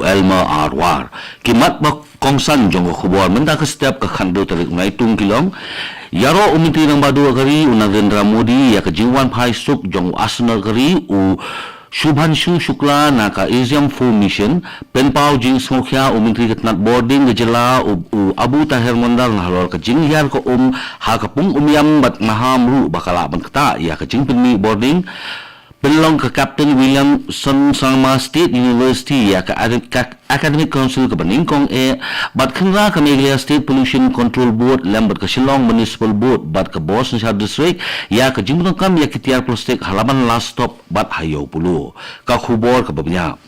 Elma Arwar. Kimat bak kongsan jong ko khubor menda ka setiap ka khandu tarik unai tung kilong. Yaro uminti nang badu kari Narendra Modi ya ka jingwan phai suk jong asna kari u Shubhanshu Shukla naka Asian Full Mission penpau jing smokhya uminti katnat boarding gejala u Abu Tahir Mondal halor ka jing yar ko ha kapung umyam bat maham ru bakala ban kata ya ka jing penmi boarding penlong ke Captain Williamson sama State University ya ka Academic Council ke Beningkong bat khenra ke Meghalaya State Pollution Control Board lambat ke Shillong Municipal Board bat ke Bos Nishad District ya ke jingmutong kam ya kitiar plastik halaman last stop bat hayo pulu ka khubor ke babnya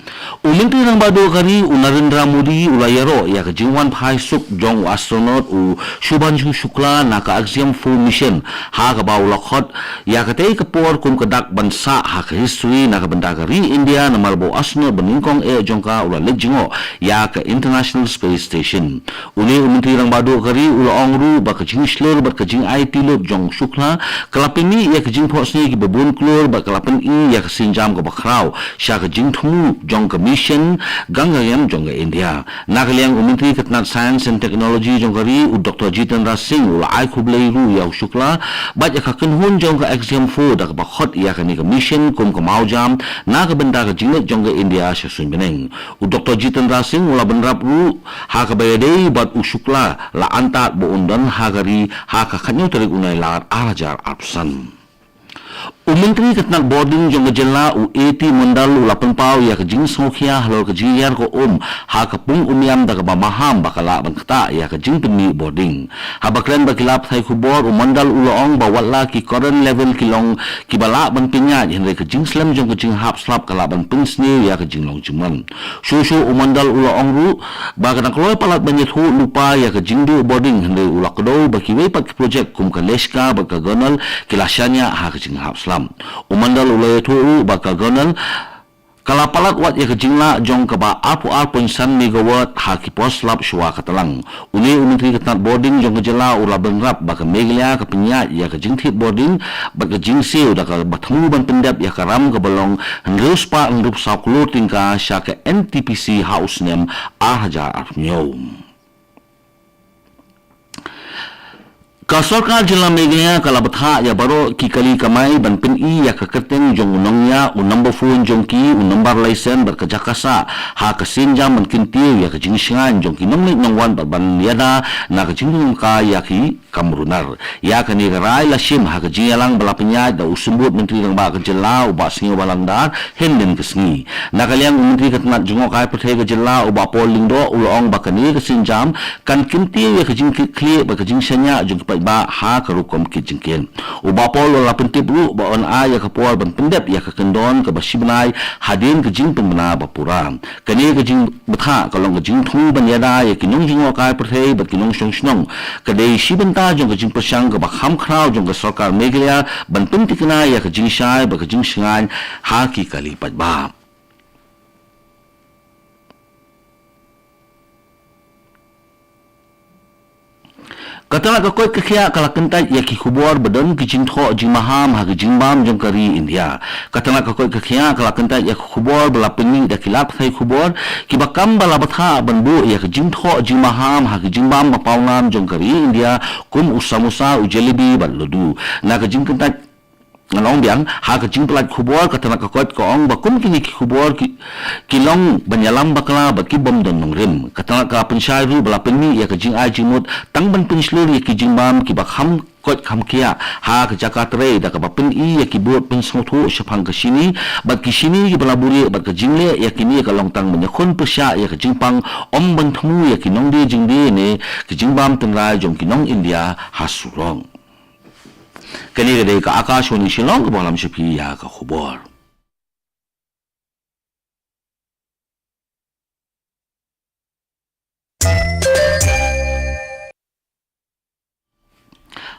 uminti nang badu kari Narendra Modi ulayaro ya ke jingwan phai suk jong astronaut u Shubhanshu Shukla na ka Axiom Full Mission ha ka baw lakhot ya ke tei ke por kum ke dak bansa ha ke history na ka benda kari India na marbo asno Beningkong jongka ula lejingo ya ke International Space Station uni uminti nang badu kari ula ongru ba ke jing slur ba ke jing IT lot jong Shukla kelapini ya ke jing phos ni ki babun klur ba kelapin ya ke sinjam ke bakrau sya ke jing thu jong ke mission gangayam jong ke India nakaliang uminti katnat science and technology jong kari u Dr. Jitendra Singh ula ai khublei ru ya Shukla ba ya ka kenhun jong ke Axiom 4 da ke bakhot ya ke ni ke mission kum ke maujam na ke benda ke jing jong ke India sya sun beneng u Dr. Jitendra Singh ula benrap ru ha ke bayadei bat u Shukla la antat bo undan ha gari ha ka khanyu tarik unai lar arajar apsan Umentri katnat boarding jong gejala u eti mondal u lapan pau ya ke jing smokhya halor ke jing yar ko ha ke pung umyam da ke bamaham bakala ban kata ya ke jing penmi boarding ha baklen bakilap thai khubor u mondal u loong ba wala ki current level kilong ki bala ban pinya henre ke jing slam jong ke jing hap slap kala ban pinsni ya ke jing long juman shushu u mondal u loong ru ba kana kloi palat ban yethu lupa ya ke jing du boarding henre u lakdo ba ki we pak project kum ka leshka ba ka gonal kilasanya ha ke jing hap slap umandal ulay tu baka ganal kalapalat wat ya kejingla jong kaba apu san megawatt haki pos lap shwa katalang uni umitri katnat boarding jong kejela ula bengrap baka Meghalaya kepinya ya kejing tit boarding baka jing siu da ka bathamu ban pendap ya karam ke belong hendrus pa ngrup saklur tingka sya ke NTPC house nem hajar arnyom Kasorkar jila Meghalaya kalabtha ya baro ki kali kamai ban pin ya kaketeng jong unongnya u number phone jong ki u number license ber kajakasa ha kasinja man kintiu ya kajingsingan jong ki nongli nongwan ban yada na kajingum ka ya ki kamrunar ya kani rai lashim ha kajiyalang balapnya da usumbut menteri ng ba kajela u ba singo balandar henden kesngi na kaliang menteri katnat jongo kai pathe kajela u ba polingdo ulong bakani kasinjam kan kintiu ya kajing kli ba kajingsanya jong ba ha karukom kijingken ubapol wala pentip ru ba on aya kapol ban pendep ya kakendon ke basibnai hadin ke jing penbena bapura kani ke jing betha kalong ke jing thu ban yada ya kinong jingo kai perthei bat kinong song snong kadai sibenta jong ke jing persang ke bakham khrau jong ke sarkar Meghalaya ban pentikna ya ke jing shai ba ke jing singan ha ki kali pat ba Katala kakoi kakya kalakentai ya ki khubor badan ki jingtho jimaham ha ki jingbam jong kari India. Katala kakoi kakya kalakentai ya khubor balapeni da kilap thai khubor ki bakam balabatha banbu ya ki jingtho jimaham ha ki jingbam mapawnam jong kari India kum usamusa ujelebi ballodu na ka jingkentai ngalong biang ha ka jing pelat khubor katana ka kot ko ong bakum kini ki khubor ki long banyalam bakla baki bom don nongrim katana ka pensyai ru balapeni ya ka jing ai jimut tang ban penslur ya ki jingbam ki bakham kot kham kia ha ka jakatre da ka bapen ya ki bot pen smothu shapang ka sini bat ki sini ki balaburi bat ka jingle ya ki ni ka long tang ban khon pusya ya ka jingpang om ban thmu ya ki nong de jingde ne ki jingbam tengrai jong ki nong India hasurong kani gadai ka Akashwani Shillong ke balam syapi ya ka khubor.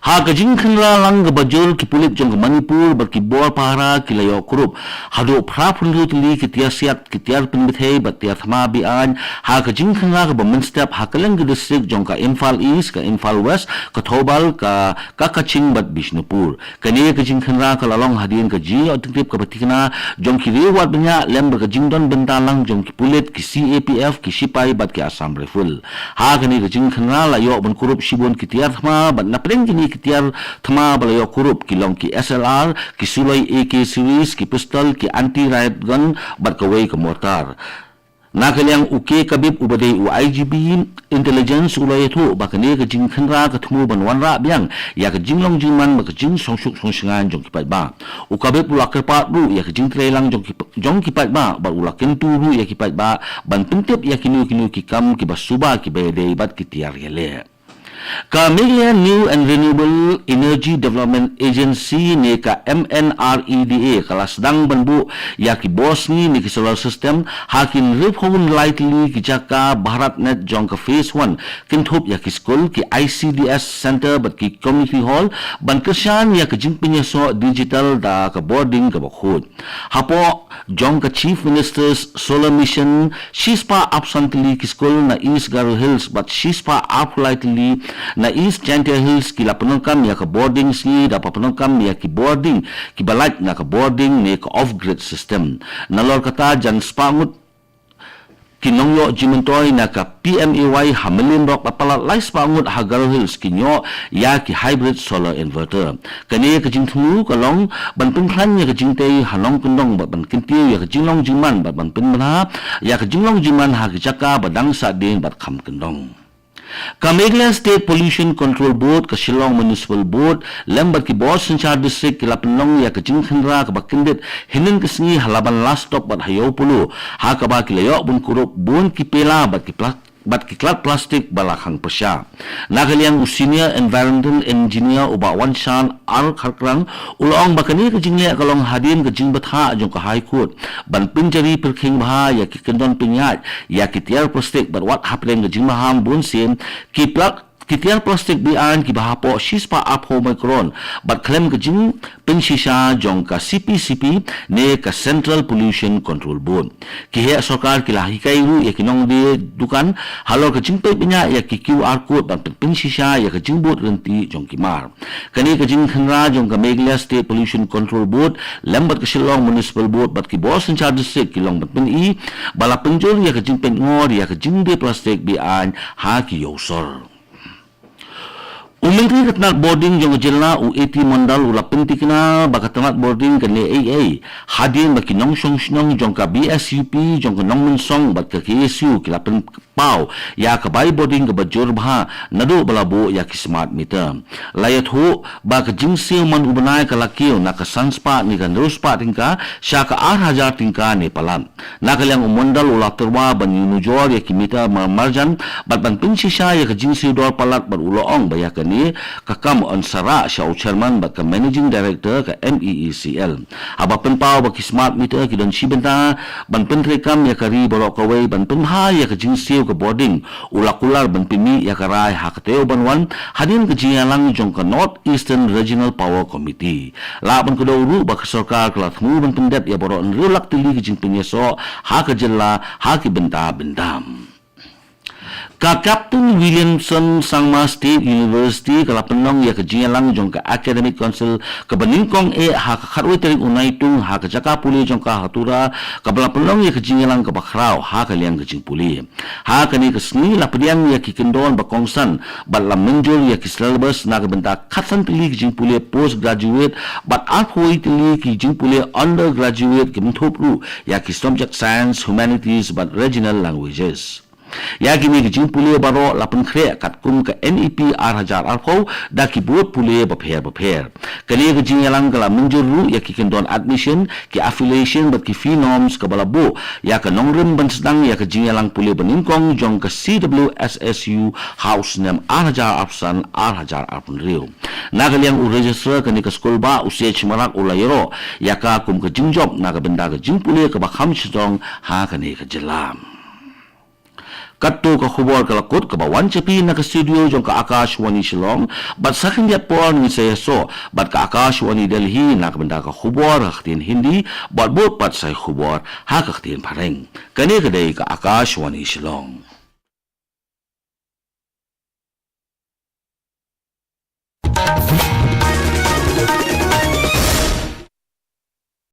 Ha kajing khenra lang bajol ki pulit jong Manipur baki bor para ki layo kurup hado pra punru tili ki tiar siat ki tiar pinbithei bat tiar thama bian ha kajing khenra ka bamen step ha kaleng ki district jong ka Imphal East ka Imphal West ka Thobal ka Kaching bat Bishnupur kani kajing khenra ka lalong hadin ka ji otiktip ka batikna jong ki rewat banya lem ka jingdon bentalang jong ki pulit ki CAPF ki Sipai bat ki Assam Rifle ha kani kajing khenra layo ban kurup sibun ki tiar thama bat napring kini kitiar thama balayo kurup kilong ki SLR ki sulai AK series ki pistol ki anti riot gun bat kawai ke mortar nakaliang uke kabib ubade u IGB intelligence ulai thu bakane ka jing khanra ka thmu banwan ra byang ya ka jinglong jingman ba ka jing songsuk songsingan jong ki pai ba u kabib ulakar pa ru ya ka jing trailang jong ki pai ba ba ulakin tu ru ya ki pai ba ban pintip ya kinu ki kam ki basuba ki bede bat ki tiar yele ka Meghalaya New and Renewable Energy Development Agency ni ka MNREDA kala sedang banbu ya ki bos ni ki solar system hakin riphoun lightly ki jaka BharatNet jong ka phase 1 kin thup ya ki school ki ICDS center bat ki community hall ban kersan ya ka jingpinya so digital da ka boarding ka bakhut hapo jong ka chief minister's solar mission shispa absently ki school na East Garo Hills but shispa up lightly na East Chantia Hills kila penongkam ya ka boarding si dapat penongkam ya ki boarding ki balaj na ka boarding ni ka off-grid system nalor kata jan spangut kinongyo jimentoy na ka PMAY hamelin rok papalat lai spangut Hagaro Hills kinyo ya ki hybrid solar inverter kani ka jingthmu kalong ban pinkhan ya ka jingtei halong kundong ban kintiu ya ka jinglong jingman ban pinmana ya ka jinglong jingman ha ki jaka badang sa din bat kham kundong ka Meghalaya State Pollution Control Board ka Shillong Municipal Board lembat ki Bos Sanchar District ki Lapinlong ya ka jingkhenra ka bakindit hinin kasngi halaban last stop bat hayo pulu ha ka ba ki layo bun kurup bun ki pela bat ki klat plastik balakang pesya nakaliang senior environmental engineer uba wanshan ar kharkrang ulong bakani ka jingya kalong hadin ka jingbatha jong ka high court ban pinjari perkhing bha ya ki kendon pinyat ya ki tiar plastik but what happening ka jingmaham bun sin ki plak kitiar plastik bian ki bahapo shispa apho micron but claim ka jing pinshisha jong ka CPCP ne ka Central Pollution Control Board ki he sarkar ki lahi kai ru ya kinong de dukan halor ka jing pe pinya ya ki QR code ban pinshisha ya ka jing board renti jong ki mar kani ka jing khanra jong ka Meghalaya State Pollution Control Board lembat ka Shillong Municipal Board bat ki Bos Sanchar District ki long bat pin i bala penjol ya ka jing pen ngor ya ka jing de plastik bian ha ki yosor Menteri Katnat Boarding jong jela UAT Mandal ula pentikna bakatanat boarding kene AA hadir baki nong song snong jong ka BSUP jong ka nong song bat ka KSU kila pen pau ya ka bai boarding ka bajur bha nadu balabo ya ki smart meter layat ho ba ka jingsi man ubanai ka lakio na ka sanspa ni ka nuruspa tingka sya ka 8,000 tingka ne palam nakalyang umondal ula terwa ban yunujor ya ki meter marjan bat ban pinsisya ya ka jingsi dor palat bar uloong ba ya ka kakam ansara siya chairman ba ka managing director ka MEECL aba penpau ba ki smart meter ki don sibenta ban pentrekam ya kari borok kawai ban penha ya ka jingsiu ka boarding ulakular ban pimi ya karai hakateo banwan hadin ka jialang jong ka North Eastern Regional Power Committee laban ka dawru ba ka sarkar ka latmu ban pendet ya borok nrulak tili ki jing pinyeso ha ka jela ha ki benta bendam ka Captain Williamson Sangma State University kala penong ya ka jingalang jong ka Academic Council ka baningkong ha ka kharwe tarik unai tung ha ka jaka puli jong ka hatura ka bala penong ya ka jingalang ka bakrao ha ka liang ka jing puli ha ka ni ka sni la pediang ya ki kendon ba kongsan bala menjol ya ki syllabus na ka benta khatsan tili ki jing puli postgraduate but alphoi tili ki jing puli undergraduate ki mthopru ya ki subject science humanities but regional languages ya gini ki jing puli baro lapun khre kat kum ka NEP 8,000 arpho da ki buat puli ba pher kali ki jing yalang kala menjuru ya ki kendon admission ki affiliation bat ki fee norms ka balabo ya ka nongrim ban sedang ya ki jing yalang puli baningkong jong ka CWSSU house name 8,000 arpsan 8,000 arpun riu na kali yang u register ka ni ka school ba usia chimarak ulayero ya ka kum ka jing job na ka benda ka jing puli ka ba kham chong ha ka ni ka jelam Kato ka khubor kalakot ka bawan chapi na ka studio jong ka Akashwani Shillong bat sakin dia pon ni saya so bat ka Akashwani Delhi na ka benda ka khubor haktin Hindi bat bot pat sai khubor ha ka haktin pareng kani kadai ka Akashwani Shillong